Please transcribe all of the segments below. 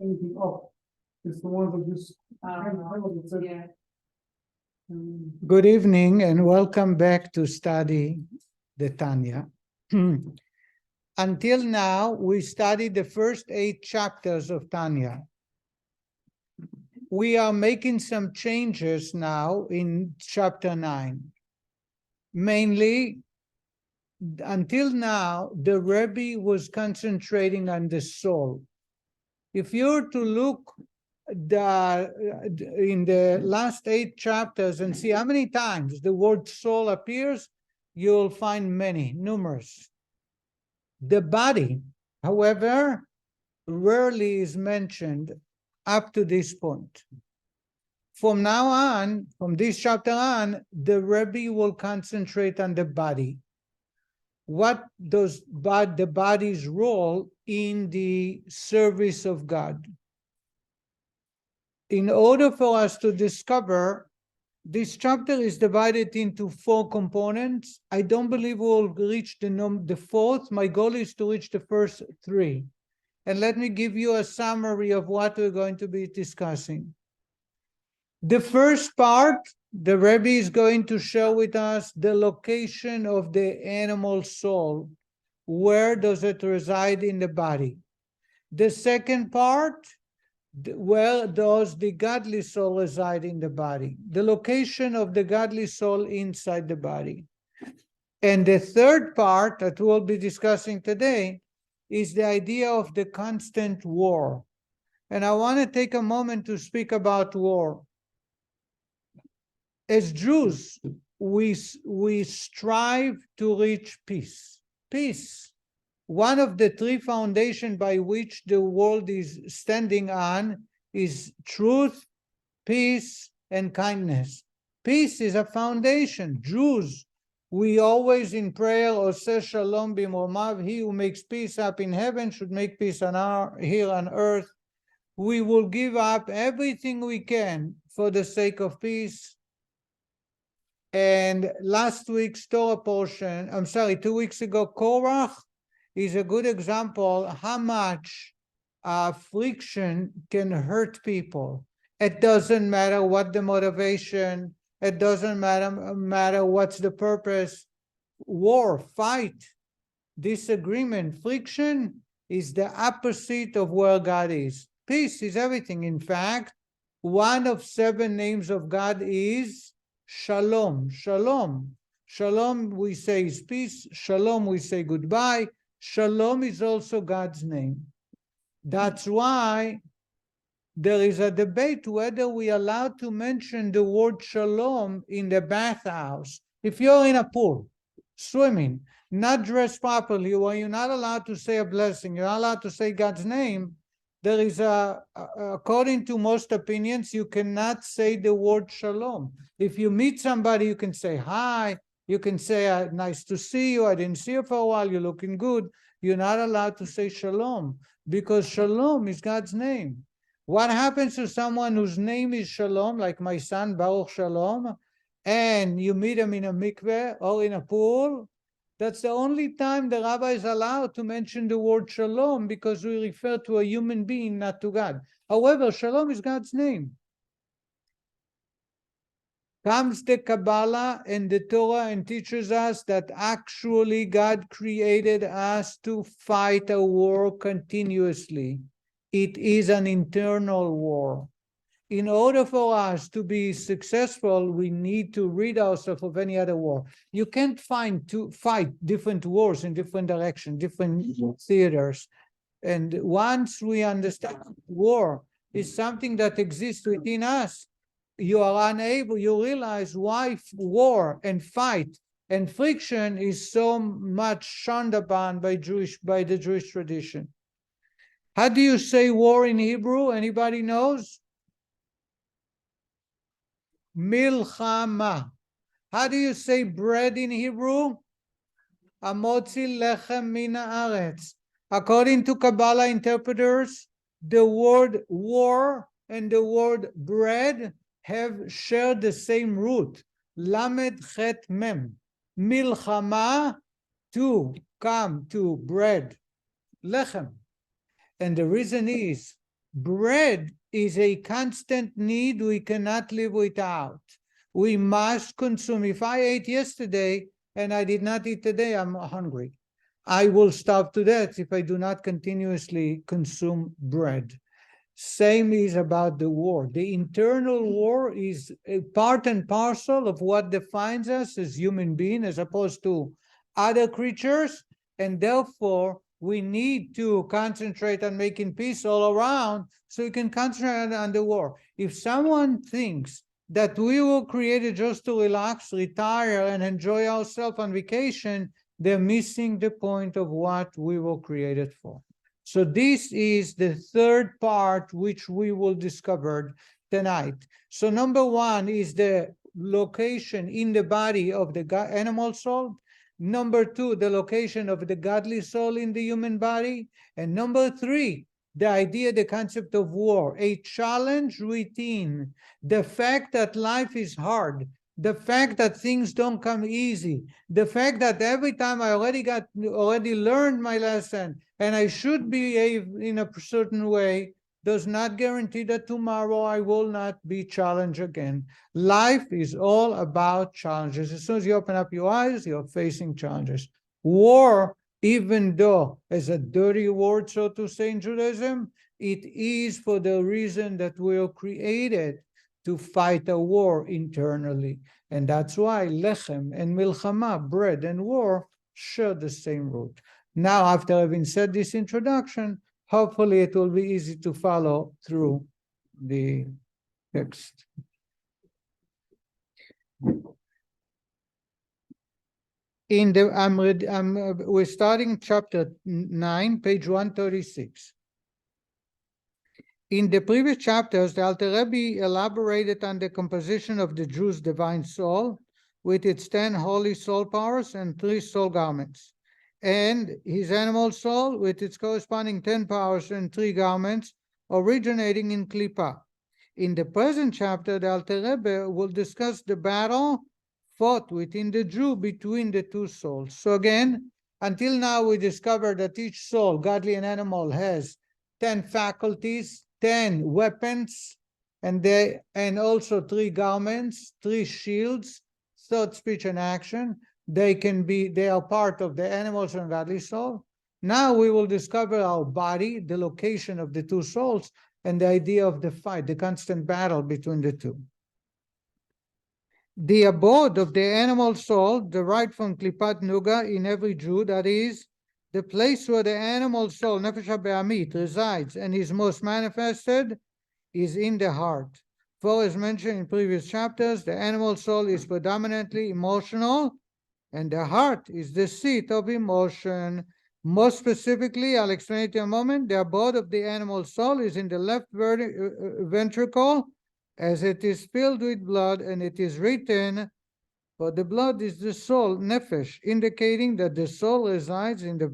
anything up. It's the ones that just. Yeah. Good evening and welcome back to study the Tanya. Until now, we studied the first 8 chapters of Tanya. We are making some changes now in chapter 9. Mainly, until now, the Rebbe was concentrating on the soul. If you were to look in the last 8 chapters and see how many times the word soul appears, you'll find many, numerous. The body, however, rarely is mentioned up to this point. From now on, from this chapter on, the Rebbe will concentrate on the body. What does the body's role in the service of God? In order for us to discover, this chapter is divided into 4 components. I don't believe we'll reach the 4th. My goal is to reach the first 3. And let me give you a summary of what we're going to be discussing. The first part, the Rebbe is going to share with us the location of the animal soul. Where does it reside in the body? The second part, where does the godly soul reside in the body? The location of the godly soul inside the body. And the third part that we'll be discussing today is the idea of the constant war. And I want to take a moment to speak about war. As Jews, we strive to reach peace. Peace. One of the 3 foundations by which the world is standing on is truth, peace, and kindness. Peace is a foundation. Jews, we always in prayer, Oseh Shalom B'Mromav, he who makes peace up in heaven should make peace here on earth. We will give up everything we can for the sake of peace. And last week's Torah portion, 2 weeks ago, Korach is a good example how much friction can hurt people. It doesn't matter what the motivation, it doesn't matter what's the purpose. War, fight, disagreement, friction is the opposite of where God is. Peace is everything. In fact, one of 7 names of God is Shalom. Shalom. Shalom, we say, is peace. Shalom, we say goodbye. Shalom is also God's name. That's why there is a debate whether we are allowed to mention the word shalom in the bathhouse. If you're in a pool, swimming, not dressed properly, or you're not allowed to say a blessing, you're not allowed to say God's name, there is according to most opinions, you cannot say the word shalom. If you meet somebody, you can say hi, you can say, nice to see you, I didn't see you for a while, you're looking good. You're not allowed to say shalom, because shalom is God's name. What happens to someone whose name is Shalom, like my son, Baruch Shalom, and you meet him in a mikveh or in a pool? That's the only time the rabbi is allowed to mention the word Shalom, because we refer to a human being, not to God. However, Shalom is God's name. Comes the Kabbalah and the Torah and teaches us that actually God created us to fight a war continuously. It is an internal war. In order for us to be successful, we need to rid ourselves of any other war. You can't fight different wars in different directions, different theaters. And once we understand war is something that exists within us, you are unable, you realize why war and fight and friction is so much shunned upon by the Jewish tradition. How do you say war in Hebrew? Anybody knows? Milchama. How do you say bread in Hebrew? Amotzi lechem min haaretz. According to Kabbalah interpreters, the word war and the word bread have shared the same root. Lamed chet mem. Milchama, to come to bread. Lechem. And the reason is Bread is a constant need we cannot live without. We must consume. If I ate yesterday and I did not eat today, I'm hungry. I will starve to death if I do not continuously consume bread. Same is about the war. The internal war is a part and parcel of what defines us as human beings as opposed to other creatures, and therefore we need to concentrate on making peace all around so we can concentrate on the war. If someone thinks that we were created just to relax, retire, and enjoy ourselves on vacation, they're missing the point of what we were created for. So this is the third part which we will discover tonight. So number one is the location in the body of the animal soul. Number two, the location of the godly soul in the human body. And number three, the idea, the concept of war, a challenge within, the fact that life is hard, the fact that things don't come easy, the fact that every time I already learned my lesson and I should behave in a certain way, does not guarantee that tomorrow I will not be challenged again. Life is all about challenges. As soon as you open up your eyes, you're facing challenges. War, even though as a dirty word, so to say, in Judaism, it is for the reason that we are created to fight a war internally. And that's why lechem and milchama, bread and war, share the same root. Now, after having said this introduction, hopefully it will be easy to follow through the text. We're starting chapter 9, page 136. In the previous chapters, the Alter Rebbe elaborated on the composition of the Jew's divine soul with its 10 holy soul powers and 3 soul garments, and his animal soul with its corresponding 10 powers and 3 garments originating in Klippa. In the present chapter, the Alter Rebbe will discuss the battle fought within the Jew between the 2 souls. So again, until now we discovered that each soul, godly and animal, has 10 faculties, 10 weapons, and also 3 garments, 3 shields, thought, speech, and action. They are part of the animals and godly soul. Now we will discover our body, the location of the 2 souls, and the idea of the fight, the constant battle between the 2. The abode of the animal soul, derived from Klipat Nuga in every Jew, that is, the place where the animal soul, Nefesh HaBe'amit, resides and is most manifested, is in the heart. For as mentioned in previous chapters, the animal soul is predominantly emotional, and the heart is the seat of emotion. More specifically, I'll explain it in a moment, the abode of the animal soul is in the left ventricle, as it is filled with blood, and it is written, for the blood is the soul, nefesh, indicating that the soul resides in the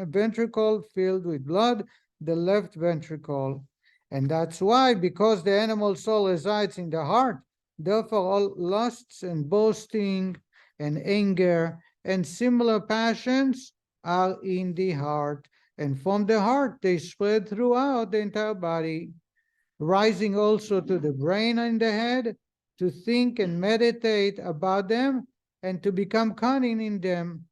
ventricle filled with blood, the left ventricle. And that's why, because the animal soul resides in the heart, therefore all lusts and boasting and anger and similar passions are in the heart. And from the heart, they spread throughout the entire body, rising also to the brain and the head, to think and meditate about them, and to become cunning in them.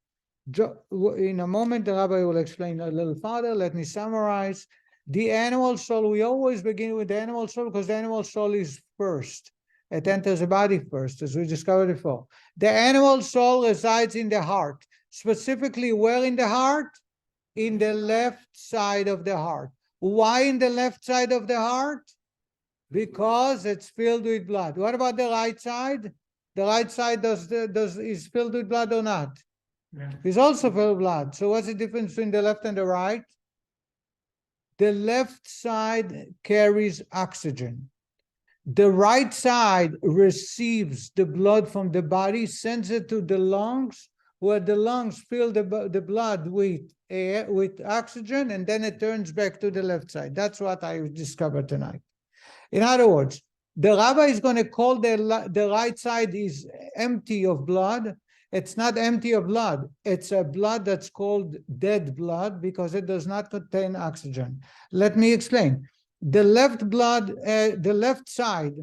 In a moment, the Rabbi will explain a little further. Let me summarize. The animal soul, we always begin with the animal soul because the animal soul is first. It enters the body first, as we discovered before. The animal soul resides in the heart. Specifically, where in the heart? In the left side of the heart. Why in the left side of the heart? Because it's filled with blood. What about the right side? The right side is filled with blood or not? Yeah. It's also filled with blood. So what's the difference between the left and the right? The left side carries oxygen. The right side receives the blood from the body, sends it to the lungs, where the lungs fill the blood with air, with oxygen, and then it turns back to the left side. That's what I discovered tonight. In other words, the rabbi is going to call the right side is empty of blood, It's not empty of blood. It's a blood that's called dead blood because it does not contain oxygen. Let me explain. The left blood, the left side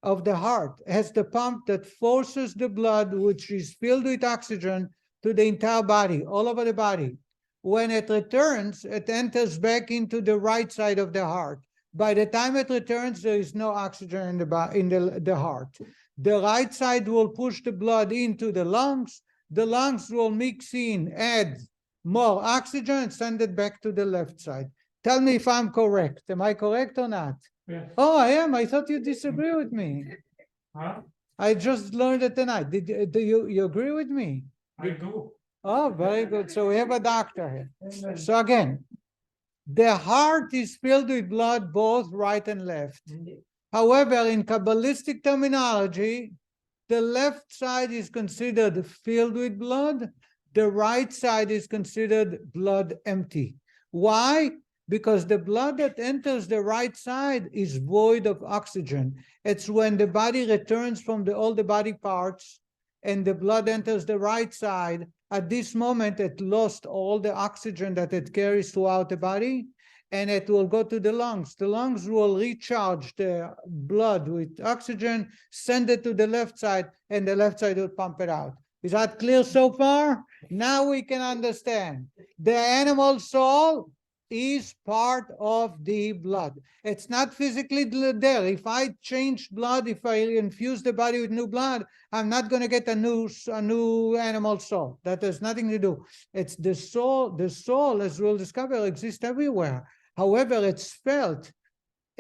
of the heart has the pump that forces the blood, which is filled with oxygen, to the entire body, all over the body. When it returns, it enters back into the right side of the heart. By the time it returns, there is no oxygen in the heart. The right side will push the blood into the lungs. The lungs will mix in, add more oxygen, and send it back to the left side. Tell me if I'm correct. Am I correct or not? Yes. Oh, I am. I thought you disagree with me. Huh? I just learned it tonight. Do you agree with me? I do. Oh, very good. So we have a doctor here. So again, the heart is filled with blood, both right and left. However, in Kabbalistic terminology, the left side is considered filled with blood. The right side is considered blood empty. Why? Because the blood that enters the right side is void of oxygen. It's when the body returns from all the body parts and the blood enters the right side. At this moment, it lost all the oxygen that it carries throughout the body, and it will go to the lungs. The lungs will recharge the blood with oxygen, send it to the left side, and the left side will pump it out. Is that clear so far? Now we can understand. The animal soul is part of the blood. It's not physically there. If I change blood, if I infuse the body with new blood, I'm not going to get a new animal soul. That has nothing to do. It's the soul. The soul, as we'll discover, exists everywhere. However, it's felt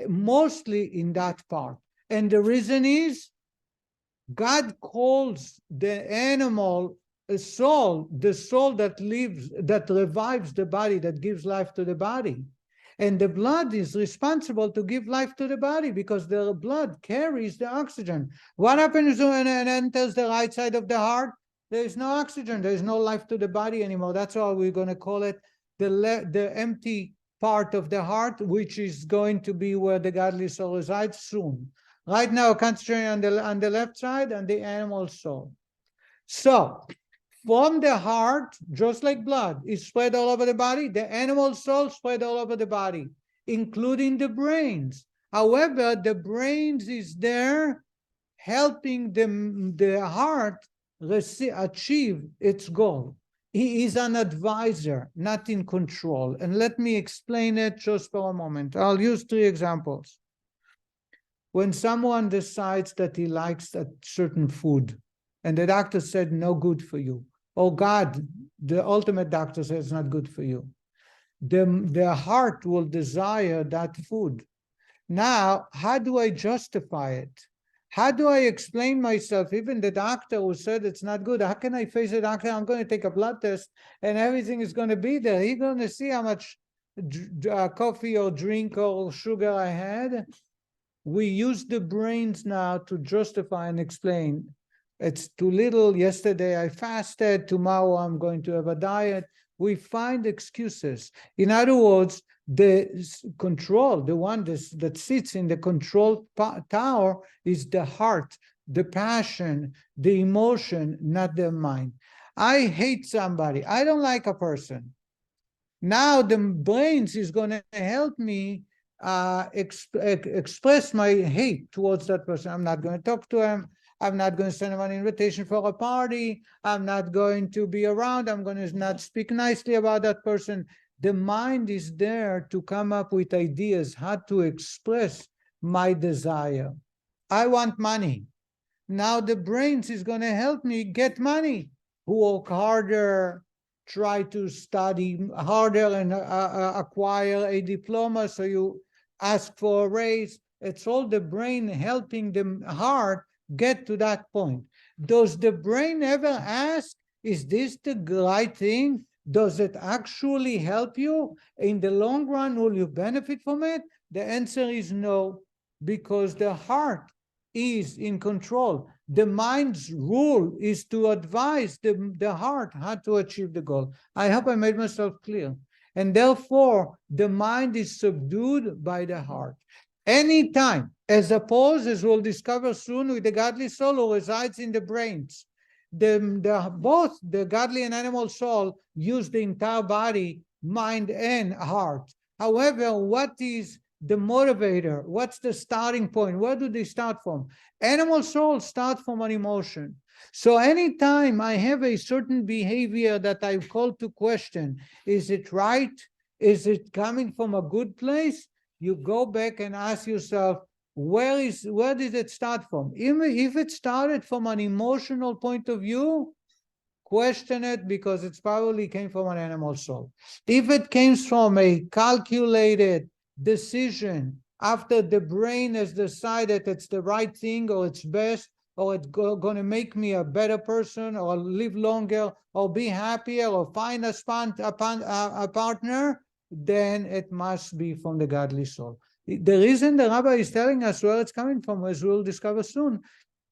mostly in that part. And the reason is God calls the animal a soul, the soul that lives, that revives the body, that gives life to the body. And the blood is responsible to give life to the body because the blood carries the oxygen. What happens when it enters the right side of the heart? There is no oxygen. There is no life to the body anymore. That's why we're going to call it the empty part of the heart, which is going to be where the godly soul resides soon. Right now, concentrating on the left side and the animal soul. So, from the heart, just like blood, is spread all over the body, the animal soul spread all over the body, including the brains. However, the brains is there helping the heart achieve its goal. He is an advisor, not in control. And let me explain it just for a moment. I'll use 3 examples. When someone decides that he likes a certain food, and the doctor said, no good for you. Oh God, the ultimate doctor says it's not good for you. The heart will desire that food. Now, how do I justify it? How do I explain myself? Even the doctor who said it's not good, how can I face the doctor? I'm going to take a blood test and everything is going to be there. He's going to see how much coffee or drink or sugar I had. We use the brains now to justify and explain. It's too little. Yesterday I fasted. Tomorrow I'm going to have a diet. We find excuses. In other words, the control, the one that sits in the control tower is the heart, the passion, the emotion, not the mind. I hate somebody. I don't like a person. Now the brains is going to help me express my hate towards that person. I'm not going to talk to him. I'm not going to send him an invitation for a party. I'm not going to be around. I'm going to not speak nicely about that person. The mind is there to come up with ideas how to express my desire. I want money. Now the brains is going to help me get money. Work harder, try to study harder and acquire a diploma. So you ask for a raise. It's all the brain helping the heart get to that point. Does the brain ever ask, is this the right thing? Does it actually help you? In the long run, will you benefit from it? The answer is no, because the heart is in control. The mind's rule is to advise the heart how to achieve the goal. I hope I made myself clear. And therefore, the mind is subdued by the heart. Anytime, as opposed, as we'll discover soon, with the godly soul who resides in the brains. Both the godly and animal soul use the entire body, mind, and heart. However, what is the motivator? What's the starting point? Where do they start from? Animal souls start from an emotion. So anytime I have a certain behavior that I've called to question, is it right? Is it coming from a good place? You go back and ask yourself, where did it start from? Even if it started from an emotional point of view, question it, because it's probably came from an animal soul. If it came from a calculated decision after the brain has decided it's the right thing or it's best, or it's going to make me a better person, or live longer, or be happier, or find a partner, then it must be from the godly soul. The reason the rabbi is telling us where it's coming from, as we'll discover soon,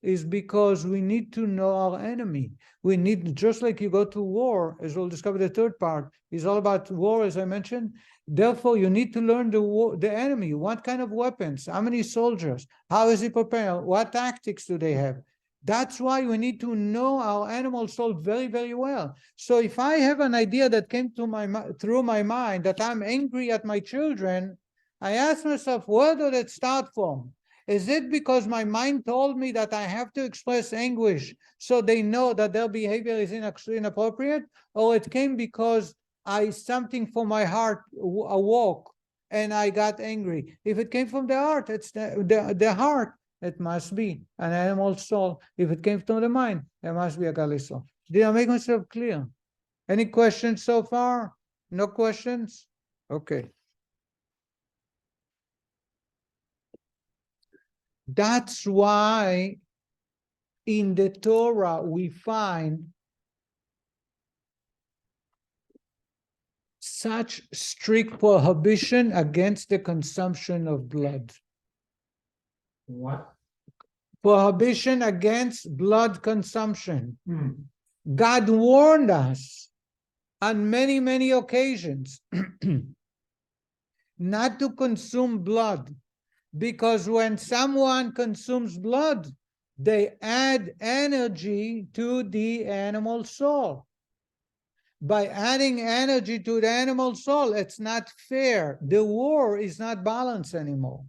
is because we need to know our enemy. We need, just like you go to war, as we'll discover the third part, is all about war, as I mentioned. Therefore, you need to learn the enemy. What kind of weapons? How many soldiers? How is he prepared? What tactics do they have? That's why we need to know our animal soul very, very well. So if I have an idea that came to through my mind that I'm angry at my children, I ask myself, where did it start from? Is it because my mind told me that I have to express anguish so they know that their behavior is inappropriate? Or it came because something from my heart awoke and I got angry? If it came from the heart, it's the heart. It must be an animal soul. If it came from the mind, it must be a godly soul. Did I make myself clear? Any questions so far? No questions? Okay. That's why in the Torah we find such strict prohibition against the consumption of blood. What? Prohibition against blood consumption. God warned us on many, many occasions not to consume blood, because when someone consumes blood, they add energy to the animal soul. By adding energy to the animal soul, it's not fair. The war is not balanced anymore.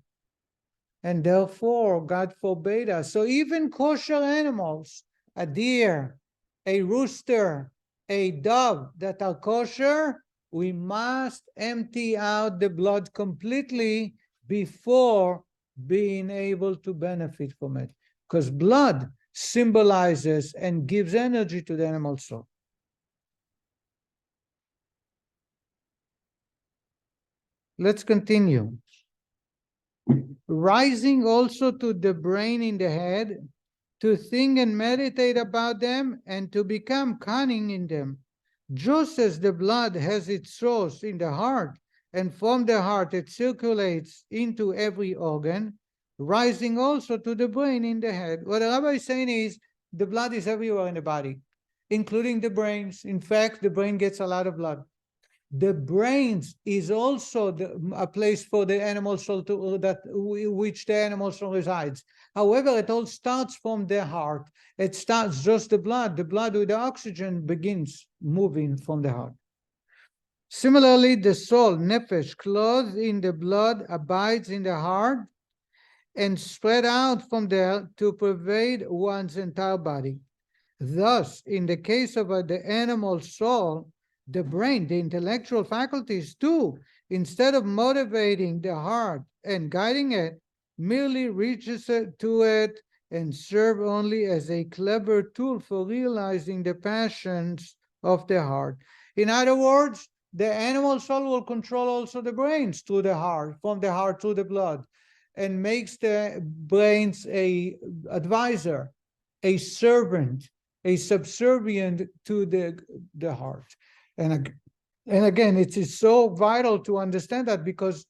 And therefore, God forbade us. So even kosher animals, a deer, a rooster, a dove that are kosher, we must empty out the blood completely before being able to benefit from it. Because blood symbolizes and gives energy to the animal soul. Let's continue. Rising also to the brain in the head, to think and meditate about them, and to become cunning in them. Just as the blood has its source in the heart, and from the heart it circulates into every organ, rising also to the brain in the head. What the rabbi is saying is, the blood is everywhere in the body, including the brains. In fact, the brain gets a lot of blood. The brains is also a place for the animal soul which the animal soul resides. However, it all starts from the heart. It starts just the blood. The blood with the oxygen begins moving from the heart. Similarly, the soul, nefesh, clothed in the blood, abides in the heart and spread out from there to pervade one's entire body. Thus, in the case of the animal soul, the brain, the intellectual faculties too, instead of motivating the heart and guiding it, merely reaches to it and serve only as a clever tool for realizing the passions of the heart. In other words, the animal soul will control also the brains through the heart, from the heart to the blood, and makes the brains a advisor, a servant, a subservient to the heart. And again, it is so vital to understand that, because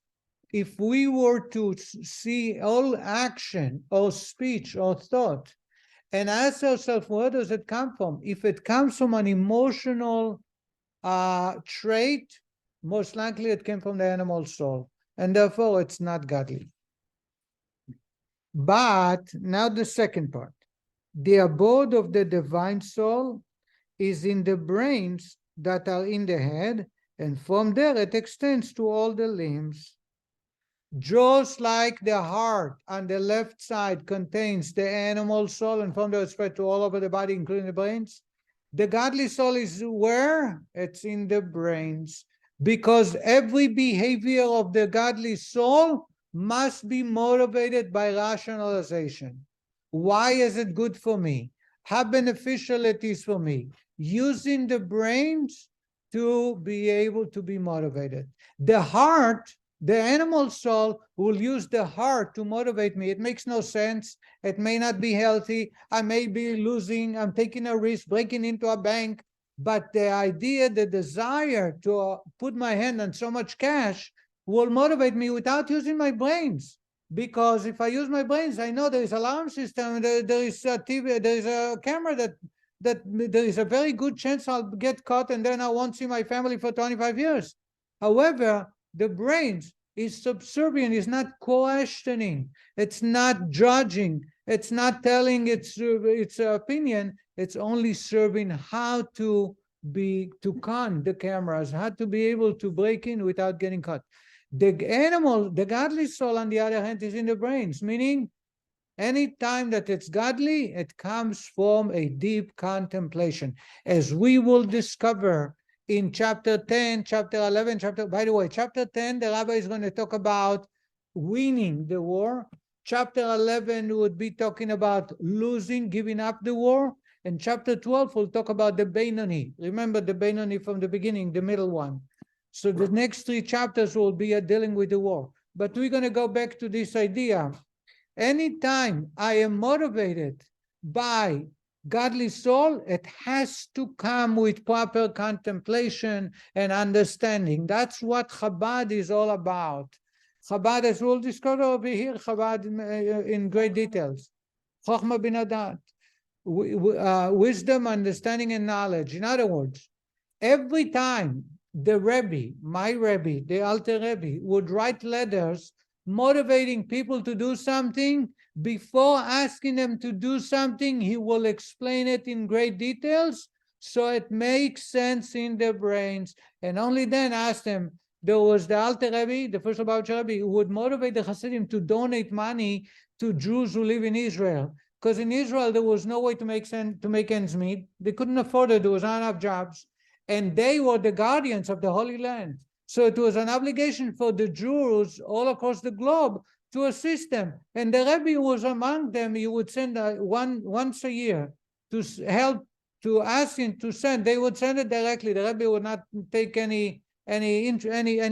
if we were to see all action or speech or thought and ask ourselves, where does it come from? If it comes from an emotional trait, most likely it came from the animal soul, and therefore it's not godly. But now the second part. The abode of the divine soul is in the brains that are in the head, and from there it extends to all the limbs. Just like the heart on the left side contains the animal soul, and from there it's spread to all over the body, including the brains, the godly soul is where? It's in the brains. Because every behavior of the godly soul must be motivated by rationalization. Why is it good for me? How beneficial it is for me? Using the brains to be able to be motivated. The heart, the animal soul, will use the heart to motivate me. It makes no sense. It may not be healthy. I may be losing. I'm taking a risk, breaking into a bank. But the idea, the desire to put my hand on so much cash will motivate me without using my brains. Because if I use my brains, I know there is an alarm system, there is a TV, there is a camera that there is a very good chance I'll get caught and then I won't see my family for 25 years. However, the brains is subservient, is not questioning, it's not judging, it's not telling its opinion, it's only serving how to con the cameras, how to be able to break in without getting caught. The animal, the godly soul, on the other hand, is in the brains, meaning any time that it's godly, it comes from a deep contemplation. As we will discover in chapter 10, chapter 11, by the way, chapter 10, the rabbi is going to talk about winning the war. Chapter 11 would be talking about losing, giving up the war. And chapter 12 will talk about the Beinoni. Remember the Beinoni from the beginning, the middle one. So the next 3 chapters will be dealing with the war. But we're going to go back to this idea. Anytime I am motivated by godly soul, it has to come with proper contemplation and understanding. That's what Chabad is all about. Chabad, as we'll discover over here, Chabad in great details. Chochmah bin Adat, wisdom, understanding, and knowledge. In other words, every time the Rebbe, my Rebbe, the Alter Rebbe, would write letters motivating people to do something, before asking them to do something, he will explain it in great details so it makes sense in their brains, and only then ask them. There was the Alter Rebbe, the first Lubavitcher Rebbe, who would motivate the Hasidim to donate money to Jews who live in Israel. Because in Israel, there was no way to make ends meet. They couldn't afford it. There was not enough jobs. And they were the guardians of the Holy Land. So it was an obligation for the Jews all across the globe to assist them. And the Rebbe was among them. He would send once a year to help, to ask him to send. They would send it directly. The Rebbe would not take any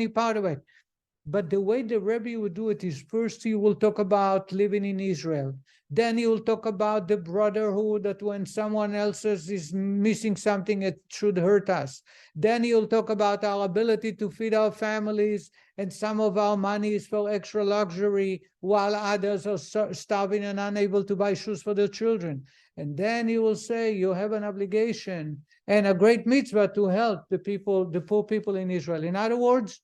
part of it. But the way the Rebbe would do it is, first he will talk about living in Israel. Then he will talk about the brotherhood, that when someone else is missing something, it should hurt us. Then he will talk about our ability to feed our families, and some of our money is for extra luxury, while others are starving and unable to buy shoes for their children. And then he will say, you have an obligation and a great mitzvah to help the people, the poor people in Israel. In other words,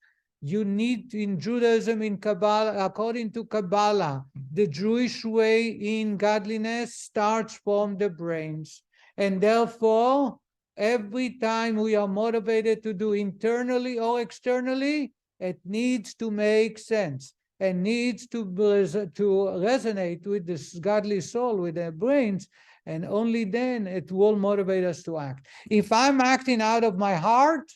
you need, in Judaism, in Kabbalah, according to Kabbalah, the Jewish way in godliness starts from the brains. And therefore, every time we are motivated to do internally or externally, it needs to make sense and needs to resonate with this godly soul, with their brains, and only then it will motivate us to act. If I'm acting out of my heart,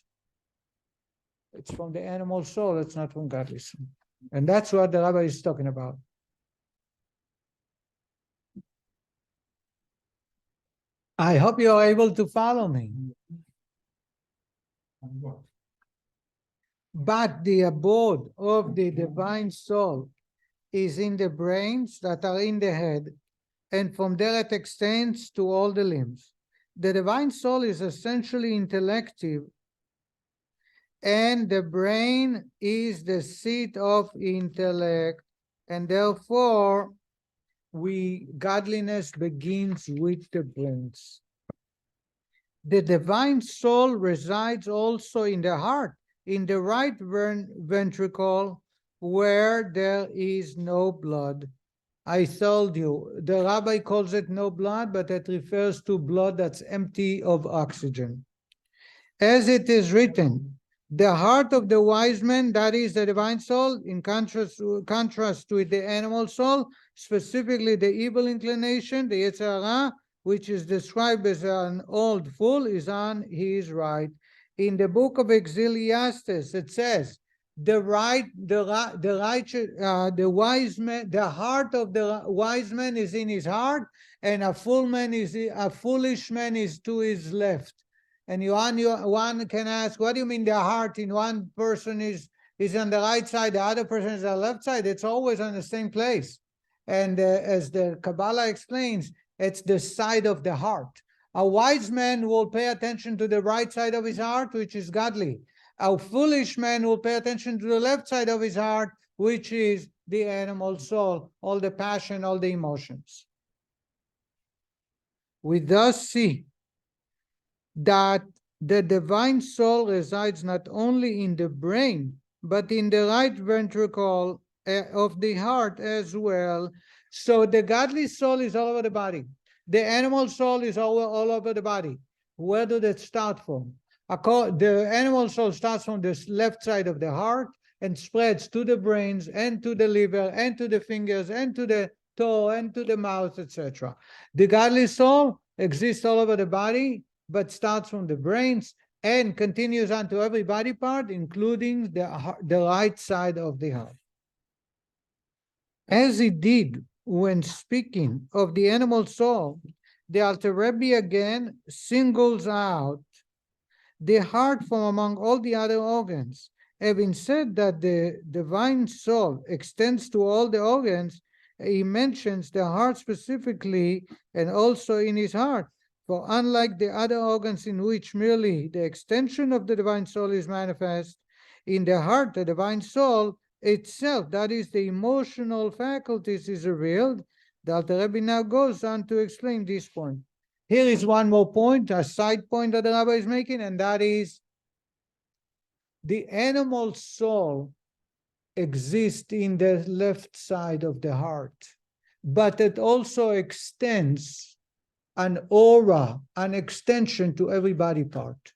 it's from the animal soul, it's not from godly soul. And that's what the rabbi is talking about. I hope you are able to follow me. But the abode of the divine soul is in the brains that are in the head, and from there it extends to all the limbs. The divine soul is essentially intellective, and the brain is the seat of intellect, and therefore godliness begins with the brains. The divine soul resides also in the heart, in the right ventricle, where there is no blood. I told you, the rabbi calls it no blood, but it refers to blood that's empty of oxygen. As it is written, the heart of the wise man, that is the divine soul, in contrast with the animal soul, specifically the evil inclination, the Yetzer Hara, which is described as an old fool, is on his right. In the book of Ecclesiastes, it says, the wise man, the heart of the wise man is in his heart, and a foolish man is to his left. And one can ask, what do you mean the heart in one person is on the right side, the other person is on the left side? It's always on the same place. And as the Kabbalah explains, it's the side of the heart. A wise man will pay attention to the right side of his heart, which is godly. A foolish man will pay attention to the left side of his heart, which is the animal soul, all the passion, all the emotions. We thus see that the divine soul resides not only in the brain, but in the right ventricle of the heart as well. So the godly soul is all over the body. The animal soul is all over the body. Where did it start from? The animal soul starts from the left side of the heart and spreads to the brains and to the liver and to the fingers and to the toe and to the mouth, etc. The godly soul exists all over the body, but starts from the brains and continues on to every body part, including the right side of the heart. As he did when speaking of the animal soul, the Alter Rebbe again singles out the heart from among all the other organs. Having said that the divine soul extends to all the organs, he mentions the heart specifically and also in his heart. For unlike the other organs in which merely the extension of the divine soul is manifest, in the heart, the divine soul itself, that is the emotional faculties, is revealed. The Alter Rebbe now goes on to explain this point. Here is one more point, a side point that the Rabbi is making, and that is the animal soul exists in the left side of the heart, but it also extends an aura, an extension to every body part,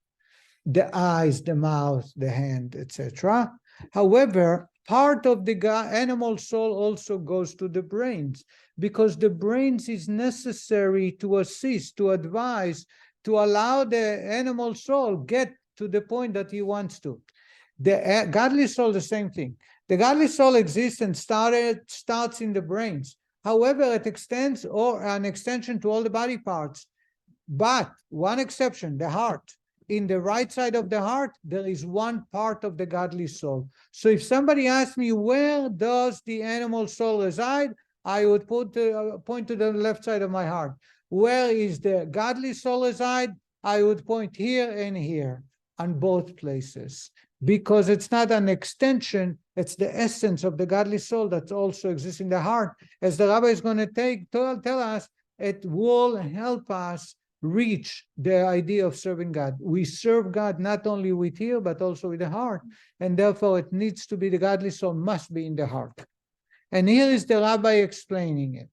the eyes, the mouth, the hand, etc. However, part of the animal soul also goes to the brains, because the brains is necessary to assist, to advise, to allow the animal soul get to the point that he wants to. The godly soul, the same thing. The godly soul exists and starts in the brains. However, it extends or an extension to all the body parts. But one exception, the heart. In the right side of the heart, there is one part of the godly soul. So if somebody asks me, where does the animal soul reside? I would point to the left side of my heart. Where is the godly soul reside? I would point here and here on both places, because it's not an extension, it's the essence of the godly soul that also exists in the heart. As the Rabbi is going to tell us, it will help us reach the idea of serving God. We serve God not only with here, but also with the heart. And therefore, it needs to be the godly soul must be in the heart. And here is the Rabbi explaining it.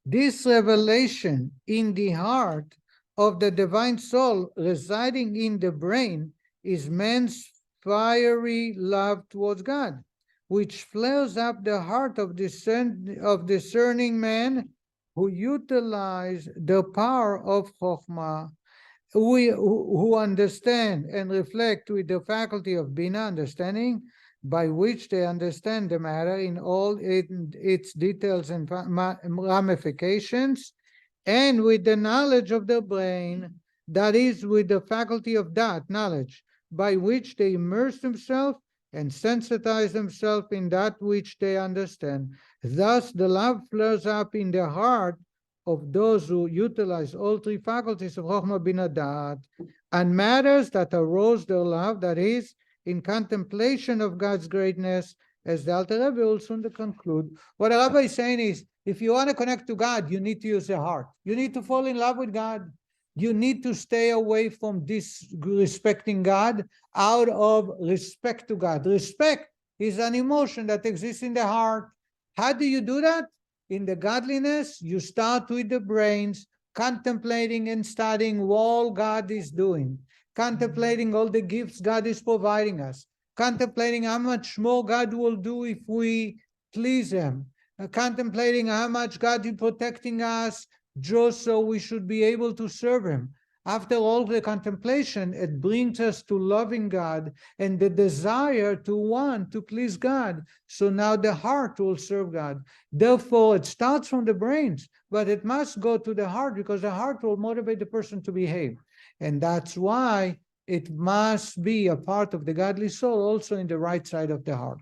This revelation in the heart of the divine soul residing in the brain is man's fiery love towards God, which flares up the heart of discerning man who utilize the power of Chokhmah, who understand and reflect with the faculty of Bina, understanding, by which they understand the matter in all its details and ramifications, and with the knowledge of the brain, that is, with the faculty of that knowledge, by which they immerse themselves and sensitize themselves in that which they understand. Thus, the love flares up in the heart of those who utilize all three faculties of Chokhmah, Bina, Da'at, and matters that arouse their love, that is, in contemplation of God's greatness, as the Alter Rebbe will soon conclude. What the Rabbi is saying is, if you want to connect to God, you need to use the heart. You need to fall in love with God. You need to stay away from disrespecting God out of respect to God. Respect is an emotion that exists in the heart. How do you do that? In the godliness, you start with the brains, contemplating and studying all God is doing, contemplating all the gifts God is providing us, contemplating how much more God will do if we please Him, contemplating how much God is protecting us just so we should be able to serve Him. After all the contemplation, it brings us to loving God and the desire to want to please God. So now the heart will serve God. Therefore, it starts from the brains, but it must go to the heart because the heart will motivate the person to behave. And that's why it must be a part of the godly soul also in the right side of the heart.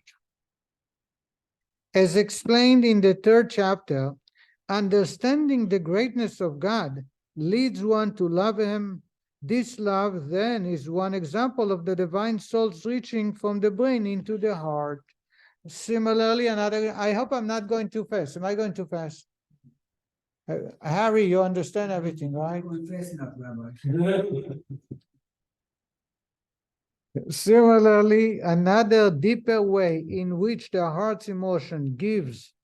As explained in the 3rd chapter, understanding the greatness of God leads one to love Him. This love then is one example of the divine souls reaching from the brain into the heart. Similarly, another, I hope I'm not going too fast. Am I going too fast? Harry, you understand everything, right? Similarly, another deeper way in which the heart's emotion gives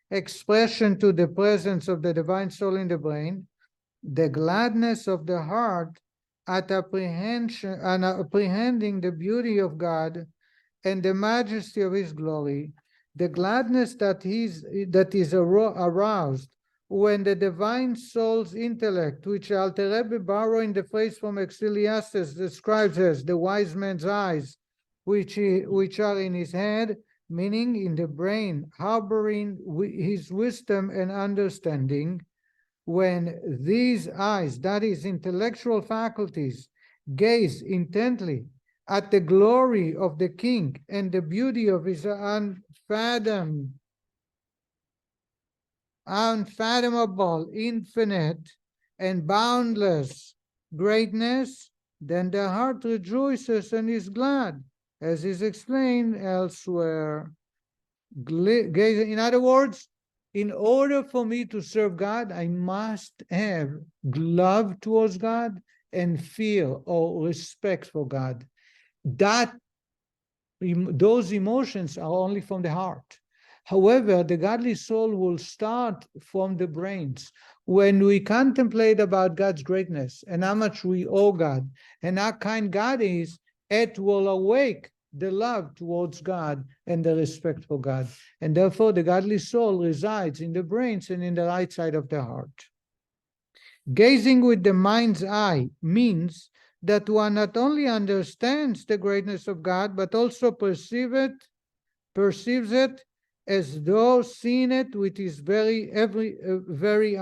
expression to the presence of the divine soul in the brain, the gladness of the heart at apprehending the beauty of God and the majesty of His glory, the gladness that is aroused when the divine soul's intellect, which Alter Rebbe borrowing the phrase from Ecclesiastes describes as the wise man's eyes, which are in his head, meaning in the brain, harboring his wisdom and understanding. When these eyes, that is intellectual faculties, gaze intently at the glory of the King and the beauty of His unfathomable, infinite, and boundless greatness, then the heart rejoices and is glad, as is explained elsewhere. In other words, in order for me to serve God, I must have love towards God and fear or respect for God. Those emotions are only from the heart. However, the godly soul will start from the brains. When we contemplate about God's greatness and how much we owe God and how kind God is, it will awake the love towards God and the respect for God. And therefore, the godly soul resides in the brains and in the right side of the heart. Gazing with the mind's eye means that one not only understands the greatness of God, but also perceives it as though seeing it with his very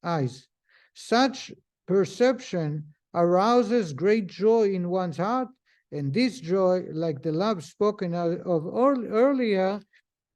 eyes. Such perception arouses great joy in one's heart, and this joy, like the love spoken of earlier,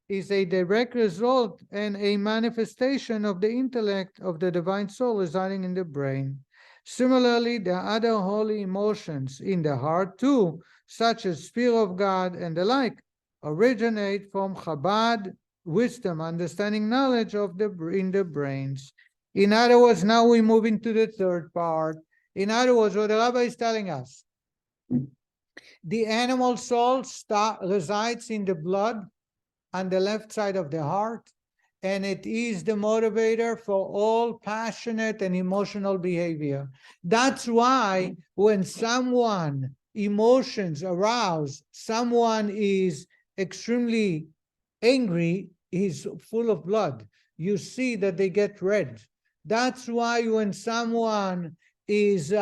is a direct result and a manifestation of the intellect of the divine soul residing in the brain. Similarly, the other holy emotions in the heart too, such as fear of God and the like, originate from Chabad wisdom, understanding, knowledge in the brains. In other words, now we move into the 3rd part. In other words, what the Rabbi is telling us, the animal soul resides in the blood on the left side of the heart, and it is the motivator for all passionate and emotional behavior. That's why when someone emotions arouse, someone is extremely angry, is full of blood. You see that they get red. That's why when someone is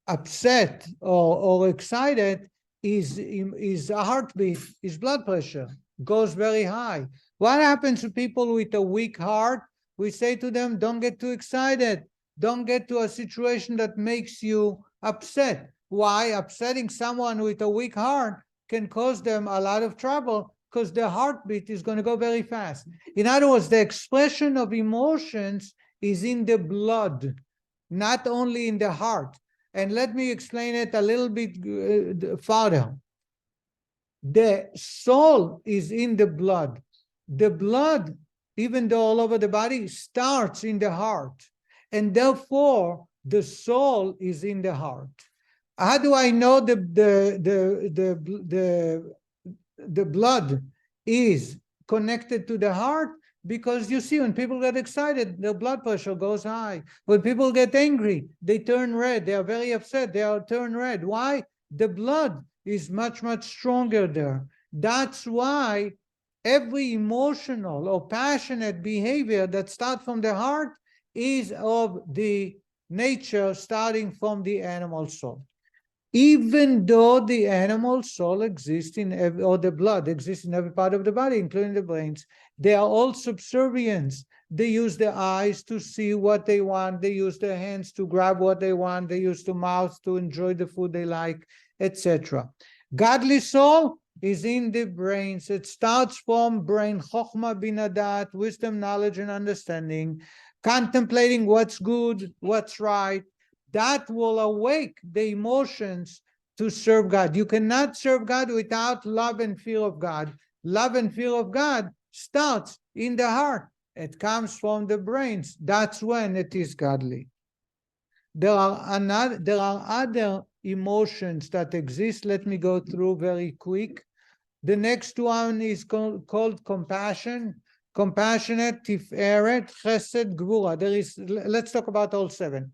upset or excited, his heartbeat, his blood pressure goes very high. What happens to people with a weak heart? We say to them, don't get too excited. Don't get to a situation that makes you upset. Why? Upsetting someone with a weak heart can cause them a lot of trouble because their heartbeat is going to go very fast. In other words, the expression of emotions is in the blood, not only in the heart. And let me explain it a little bit further. The soul is in the blood. The blood, even though all over the body, starts in the heart. And therefore, the soul is in the heart. How do I know the blood is connected to the heart, because you see, when people get excited, their blood pressure goes high. When people get angry, they turn red. They are very upset. They are turn red. Why? The blood is much, much stronger there. That's why every emotional or passionate behavior that starts from the heart is of the nature starting from the animal soul. Even though the animal soul exists in every, or the blood exists in every part of the body, including the brains, they are all subservients. They use their eyes to see what they want. They use their hands to grab what they want. They use the mouth to enjoy the food they like, etc. Godly soul is in the brains. It starts from brain, chokhmah, bina, dat, wisdom, knowledge, and understanding, contemplating what's good, what's right. That will awake the emotions to serve God. You cannot serve God without love and fear of God. Love and fear of God starts in the heart. It comes from the brains. That's when it is godly. There are other emotions that exist. Let me go through very quick. The next one is called compassion. Compassionate, tiferet, chesed, gvura. Let's talk about all seven.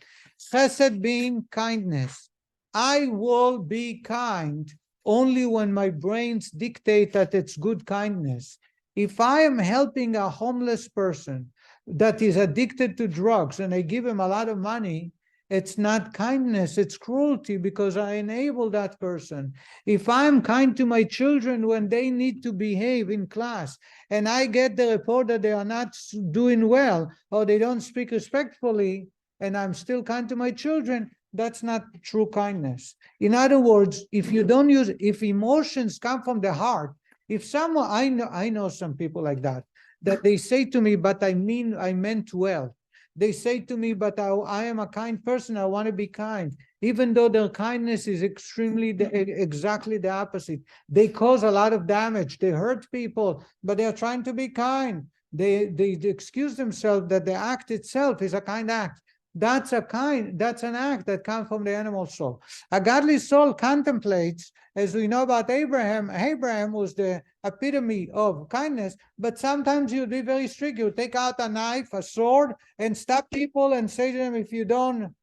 Chesed being kindness. I will be kind only when my brains dictate that it's good kindness. If I am helping a homeless person that is addicted to drugs and I give him a lot of money, it's not kindness, it's cruelty, because I enable that person. If I'm kind to my children when they need to behave in class, and I get the report that they are not doing well, or they don't speak respectfully, and I'm still kind to my children, that's not true kindness. In other words, if emotions come from the heart, if someone, I know some people like that they say to me, but I meant well. They say to me, but I am a kind person, I want to be kind. Even though their kindness is exactly the opposite. They cause a lot of damage, they hurt people, but they are trying to be kind. They excuse themselves that the act itself is a kind act. That's an act that comes from the animal soul. A godly soul contemplates, as we know about Abraham. Abraham was the epitome of kindness, but sometimes you'll be very strict. You take out a knife, a sword, and stop people and say to them, if you don't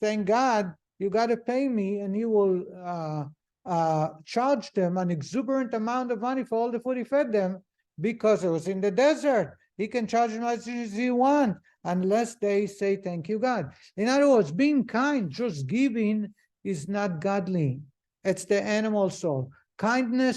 thank God, you got to pay me, and he will charge them an exuberant amount of money for all the food he fed them, because it was in the desert. He can charge them as much as he wants, unless they say, thank you, God. In other words, being kind, just giving, is not godly. It's the animal soul. Godly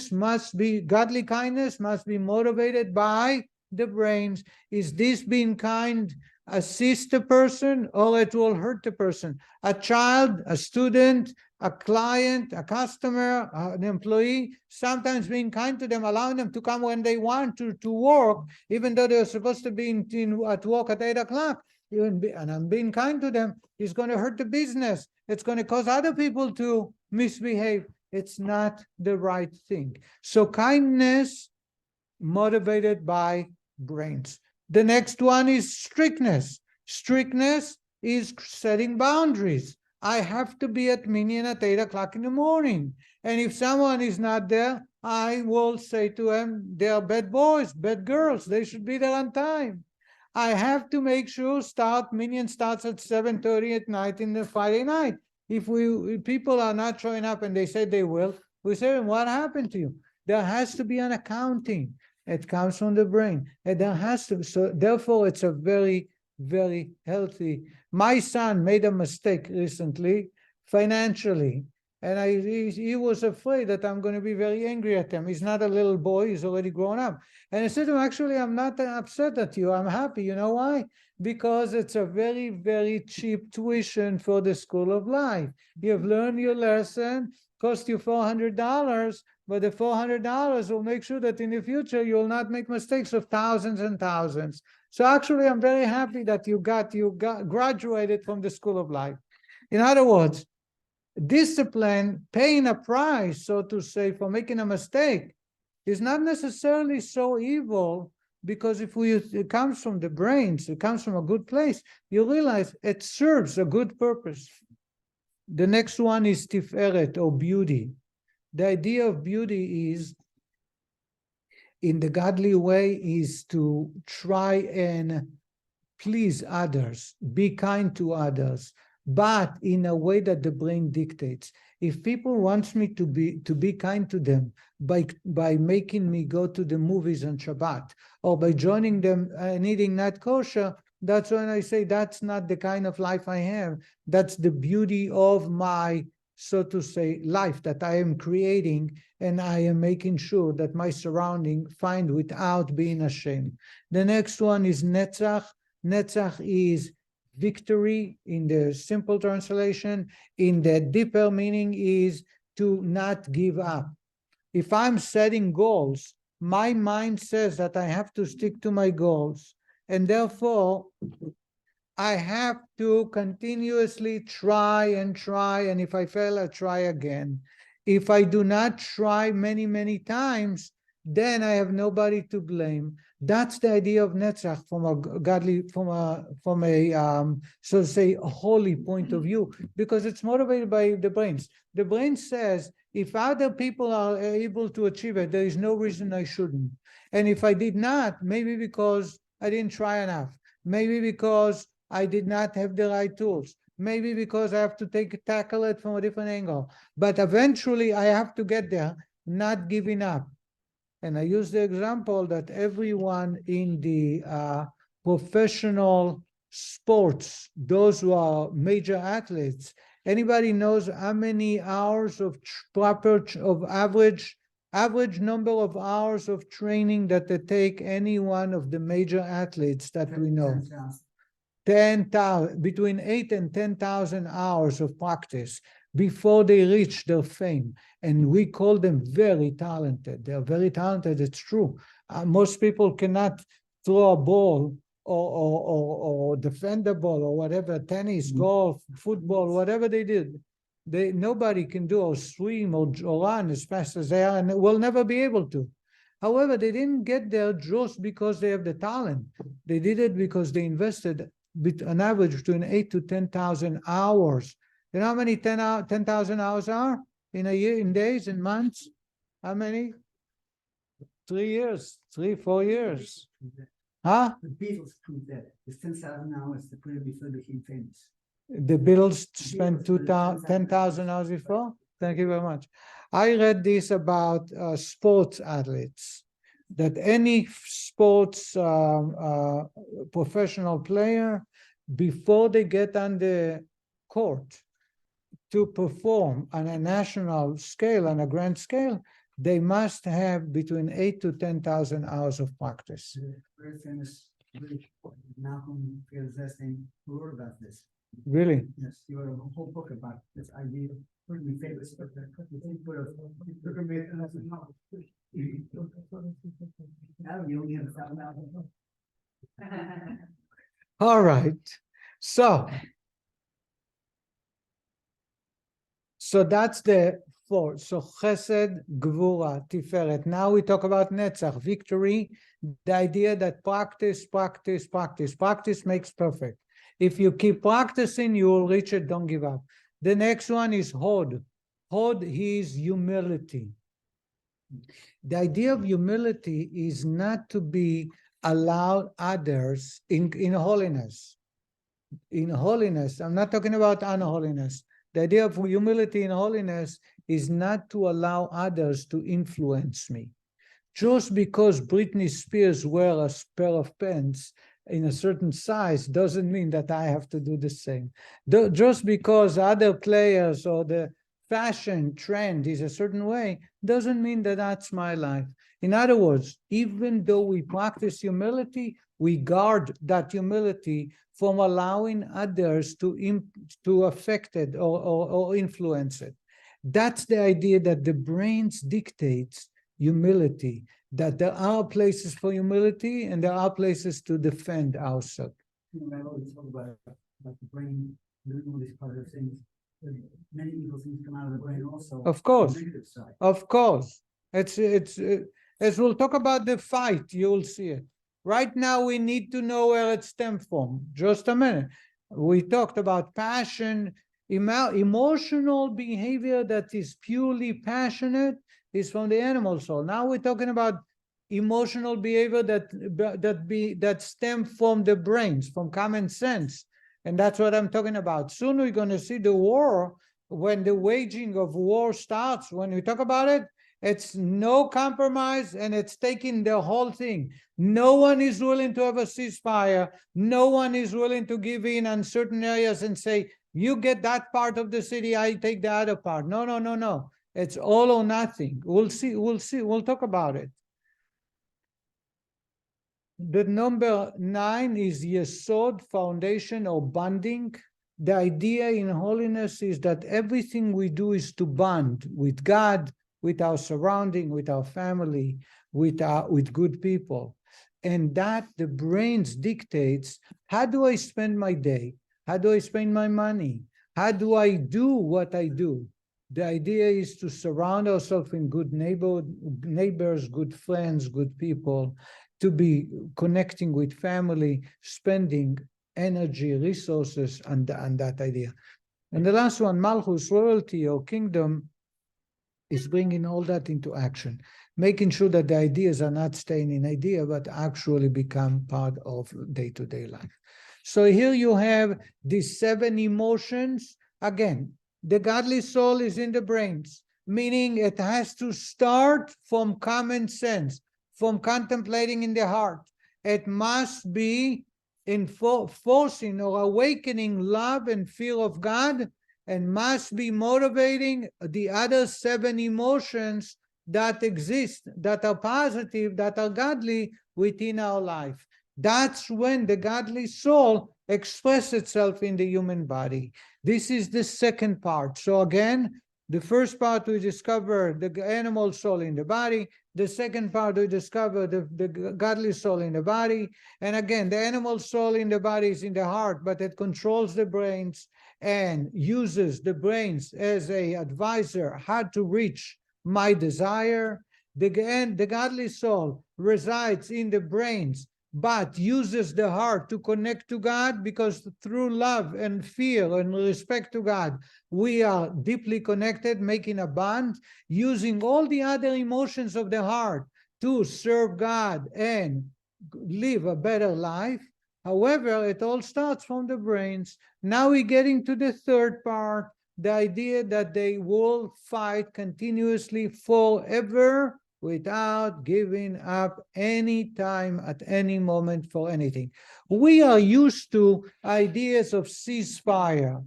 kindness must be motivated by the brains. Is this being kind assist the person, or it will hurt the person? A child, a student, a client, a customer, an employee, sometimes being kind to them, allowing them to come when they want to work, even though they're supposed to be at work at 8 o'clock, and I'm being kind to them, is going to hurt the business. It's going to cause other people to misbehave. It's not the right thing. So kindness motivated by brains. The next one is strictness. Strictness is setting boundaries. I have to be at minyan at 8 o'clock in the morning. And if someone is not there, I will say to them, they are bad boys, bad girls. They should be there on time. I have to make sure minyan starts at 7:30 at night in the Friday night. If people are not showing up and they say they will, we say, what happened to you? There has to be an accounting. It comes from the brain. And there has to, so therefore it's a very, very healthy. My son made a mistake recently, financially, and he was afraid that I'm going to be very angry at him. He's not a little boy, he's already grown up. And I said to him, actually, I'm not upset at you, I'm happy. You know why? Because it's a very, very cheap tuition for the school of life. You've learned your lesson, cost you $400, but the $400 will make sure that in the future you will not make mistakes of thousands and thousands. So actually, I'm very happy that you graduated from the school of life. In other words, discipline, paying a price, so to say, for making a mistake, is not necessarily so evil, because it comes from the brains, it comes from a good place, you realize it serves a good purpose. The next one is tiferet, or beauty. The idea of beauty is in the godly way is to try and please others, be kind to others, but in a way that the brain dictates. If people wants me to be kind to them by making me go to the movies on Shabbat, or by joining them and eating not kosher, that's when I say that's not the kind of life I have. That's the beauty of my, so to say, life that I am creating, and I am making sure that my surrounding find without being ashamed. The next one is Netzach. Netzach is victory in the simple translation. In the deeper meaning is to not give up. If I'm setting goals, my mind says that I have to stick to my goals, and therefore I have to continuously try, and if I fail, I try again. If I do not try many times, then I have nobody to blame. That's the idea of Netzach from a godly, from a so to say, a holy point of view, because it's motivated by the brains. The brain says, if other people are able to achieve it, there is no reason I shouldn't. And if I did not, maybe because I didn't try enough, maybe because I did not have the right tools, maybe because I have to tackle it from a different angle. But eventually I have to get there, not giving up. And I use the example that everyone in the professional sports, those who are major athletes, anybody knows how many hours of average number of hours of training that they take, any one of the major athletes that we know? 10,000, between 8,000 and 10,000 hours of practice before they reach their fame. And we call them very talented. They're very talented, it's true. Most people cannot throw a ball or defend a ball or whatever, tennis, golf, football, whatever they did. Nobody can do or swim or run as fast as they are, and will never be able to. However, they didn't get there just because they have the talent. They did it because they invested an average between 8,000 to 10,000 hours. You know how many 10,000 hours are in a year, in days, in months? How many? 3 years, 4 years. Huh? The Beatles proved that. It's 10,000 hours to put it before they became famous. The Beatles spent 10,000 hours before? Thank you very much. I read this about sports athletes, that any sports professional player, before they get on the court to perform on a national scale, on a grand scale, they must have between 8,000 to 10,000 hours of practice. Very famous British Malcolm Gladwell who wrote about this. Really? Yes, he wrote a whole book about this idea. Wouldn't be famous, but now you only have 1,000 hours. All right. So that's the four. So Chesed, Gvura, Tiferet. Now we talk about Netzach, victory. The idea that practice makes perfect. If you keep practicing, you will reach it. Don't give up. The next one is Hod. Hod is humility. The idea of humility is not to be allowed others in holiness. In holiness, I'm not talking about unholiness. The idea of humility in holiness is not to allow others to influence me. Just because Britney Spears wears a pair of pants in a certain size doesn't mean that I have to do the same. Just because other players or the fashion trend is a certain way doesn't mean that that's my life. In other words, even though we practice humility, we guard that humility from allowing others to affect it or influence it. That's the idea that the brains dictates humility, that there are places for humility and there are places to defend ourselves. You know, I always talk about the brain doing all these positive things. Many evil things come out of the brain also. Of course, The negative side. of course. It's as we'll talk about the fight, you'll see it. Right now, we need to know where it stems from. Just a minute. We talked about passion, emotional behavior that is purely passionate is from the animal soul. Now we're talking about emotional behavior that stem from the brains, from common sense. And that's what I'm talking about. Soon we're going to see the war. When the waging of war starts, when we talk about it, it's no compromise, and it's taking the whole thing. No one is willing to have a ceasefire. No one is willing to give in on certain areas and say, you get that part of the city, I take the other part. No, no, no, no. It's all or nothing. We'll see. We'll talk about it. The number 9 is Yesod, foundation or bonding. The idea in holiness is that everything we do is to bond with God, with our surrounding, with our family, with good people. And that the brains dictates, how do I spend my day? How do I spend my money? How do I do what I do? The idea is to surround ourselves in good neighbors, good friends, good people, to be connecting with family, spending energy, resources on that idea. And the last one, Malchus, royalty or kingdom, is bringing all that into action, making sure that the ideas are not staying in idea, but actually become part of day-to-day life. So here you have these 7 emotions. Again, the godly soul is in the brains, meaning it has to start from common sense, from contemplating in the heart. It must be enforcing or awakening love and fear of God, and must be motivating the other 7 emotions that exist, that are positive, that are godly within our life. That's when the godly soul expresses itself in the human body. This is the second part. So again, the first part we discover the animal soul in the body. The second part we discover the godly soul in the body. And again, the animal soul in the body is in the heart, but it controls the brains and uses the brains as a advisor how to reach my desire. The godly soul resides in the brains, but uses the heart to connect to God, because through love and fear and respect to God, we are deeply connected, making a bond, using all the other emotions of the heart to serve God and live a better life. However, it all starts from the brains. Now we're getting to the third part, the idea that they will fight continuously forever without giving up any time at any moment for anything. We are used to ideas of ceasefire.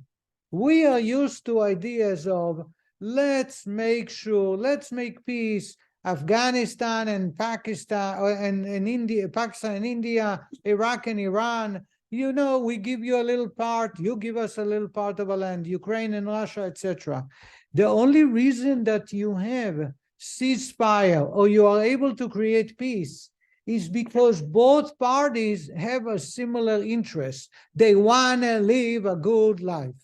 We are used to ideas of let's make peace. Afghanistan and Pakistan and India, Pakistan and India, Iraq and Iran. You know, we give you a little part, you give us a little part of a land, Ukraine and Russia, etc. The only reason that you have ceasefire or you are able to create peace is because both parties have a similar interest. They want to live a good life.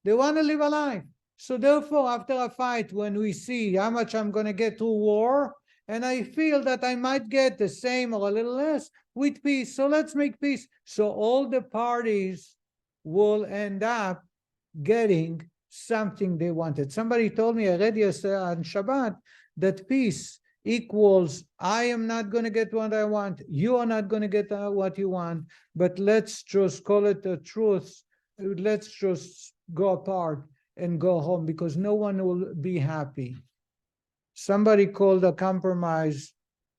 They want to live a life. So therefore, after a fight, when we see how much I'm going to get through war, and I feel that I might get the same or a little less with peace, so let's make peace. So all the parties will end up getting something they wanted. Somebody told me, I read yesterday on Shabbat, that peace equals, I am not going to get what I want, you are not going to get what you want, but let's just call it the truth. Let's just go apart and go home, because no one will be happy. Somebody called a compromise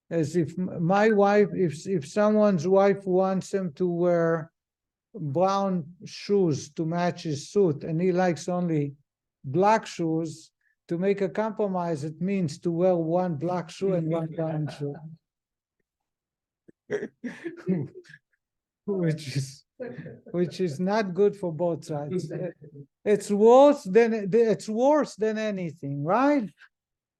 as if my wife, if someone's wife wants him to wear brown shoes to match his suit and he likes only black shoes, to make a compromise, it means to wear one black shoe and one brown shoe. which is not good for both sides. It's worse than anything, right?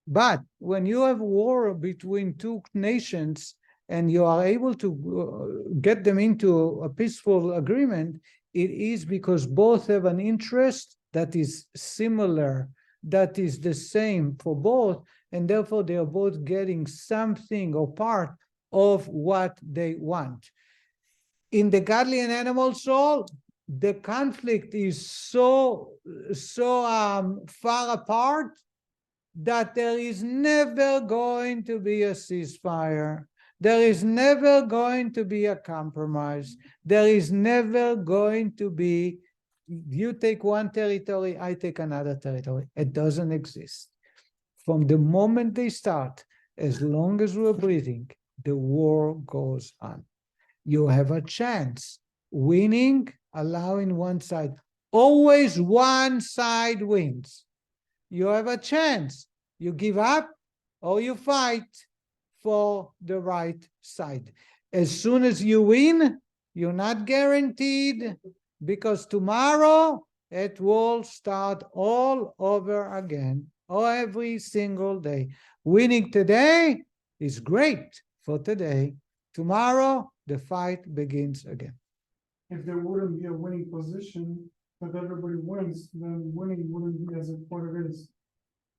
But when you have war between 2 nations and you are able to get them into a peaceful agreement, it is because both have an interest that is similar, that is the same for both, and therefore they are both getting something or part of what they want. In the godly and animal soul, the conflict is so far apart that there is never going to be a ceasefire. There is never going to be a compromise. There is never going to be, you take one territory, I take another territory. It doesn't exist. From the moment they start, as long as we're breathing, the war goes on. You have a chance. Winning, allowing one side. Always one side wins. You have a chance. You give up or you fight for the right side. As soon as you win, you're not guaranteed, because tomorrow it will start all over again, or every single day. Winning today is great for today. Tomorrow, the fight begins again. If there wouldn't be a winning position, but everybody wins, then winning wouldn't be as what it is.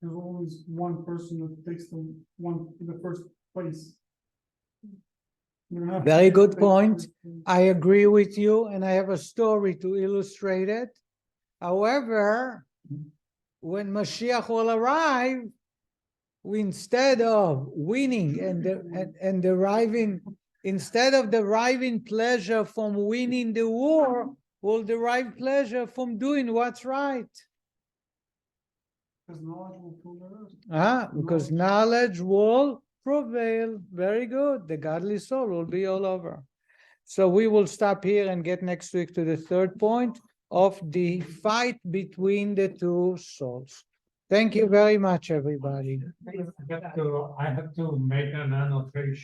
There's always one person that takes the first place. You don't have to Very take good the point. first place. I agree with you, and I have a story to illustrate it. However, when Mashiach will arrive, we, instead of winning and deriving, instead of deriving pleasure from winning the war, we'll derive pleasure from doing what's right. Because knowledge will prove the rest. Because knowledge will prevail. Very good. The godly soul will be all over. So we will stop here and get next week to the third point of the fight between the two souls. Thank you very much, everybody. I have to make an annotation.